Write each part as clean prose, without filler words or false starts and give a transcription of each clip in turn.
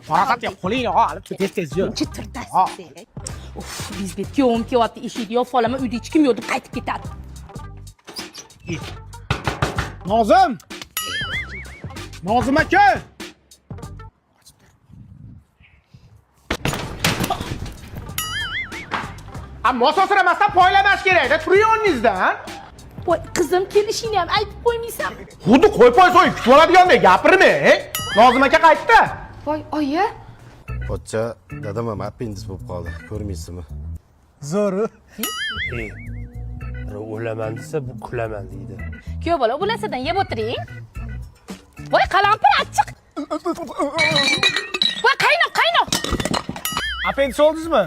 Farosatga qo'lingni olib tez yur. Chitirtasiz. Uf, Lizbet kuyovim kelyapti, eshikni yopib olaman, uyda hech kim yo'q deb qaytib ketadi. Nozim! Nozim aka! Mososiramasdan poylamash kerak-da, turing o'rningizdan. Voy, qizim kelishingni ham aytib qo'ymaysan. Xuddi qo'y so'yib kutib oladigandek gapirmang. Nozim aka qaytdi. Voy, oyi. Pochcha, dadam ham appendis bo'lib qoldi. Ko'rmaysizmi? Zo'ri. O'laman desa, bu kulaman deydi. Kuyov bola, o'lasadan yeb o'tiring. Voy, qalampir achchiq. Voy, qaynoq. Appendis oldingizmi?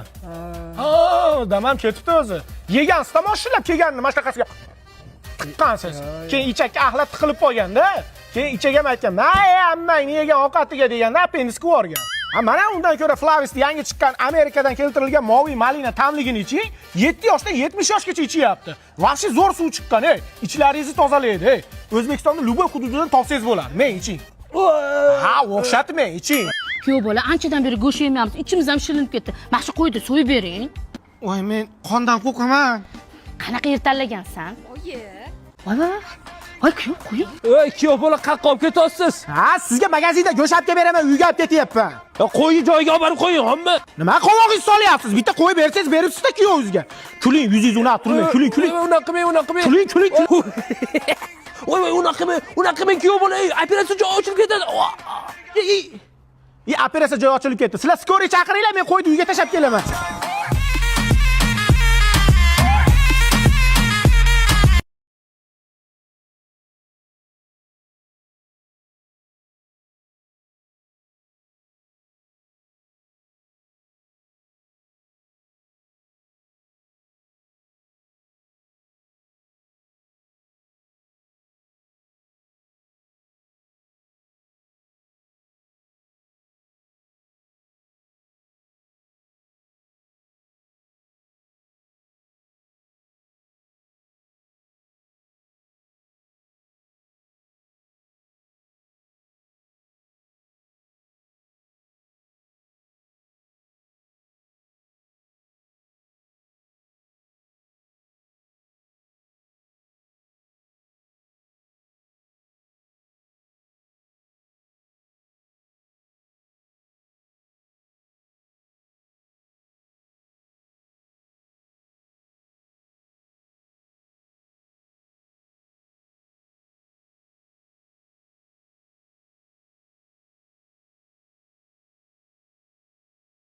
Ha, damam ketibdi o'zi. Yegansiz moshilab kelganini mana shunaqasiga tiqqansiz. Keyin ichakka axlat tiqilib qolganda, keyin ichakka aytgan, "May ammangni yegan ovqatiga" deganda appendis ko'rgan. Mana undan ko'ra Flavis'da yangi chiqqan Amerikadan keltirilgan moviy malina tamligini iching. 7 yoshdan 70 yoshgacha ichyapti. Vaqti zo'r suv chiqqan, ichlaringizni tozalaydi. O'zbekistonning Luboy hududidan topsangiz bo'ladi. Men iching. Ha, o'xshatmang, iching. Kuyov bola, anchadan beri go'sht yemayapmiz. Ichimiz ham shilinib ketdi. Mana shu qo'yni so'yib bering. Voy, men qondan qo'rqaman. Qanaqa yer tanlagansan? Oyi. Voy, kuyov qo'ying. Ey, kuyov bola qayoqqa olib ketyapsiz? Ha, sizga magazinda go'sht olib kelib beraman, uyga olib ketyapman. Qo'yni joyiga olib borib qo'ying, hamma. Nima qovog'ingizni solyapsiz? Bitta qo'y bersangiz beribsiz-da kuyovingizga. Kuling, yuzingizni unab turmang, kuling. Unaqa qilmang. Kuling. Voy, unaqa qilmang, kuyov bola, operatsiya joyi ochilib ketadi. Operatsiya joyi ochilib ketdi. Sizlar skoriy chaqiringlar, men qo'yni uyga tashab kelaman.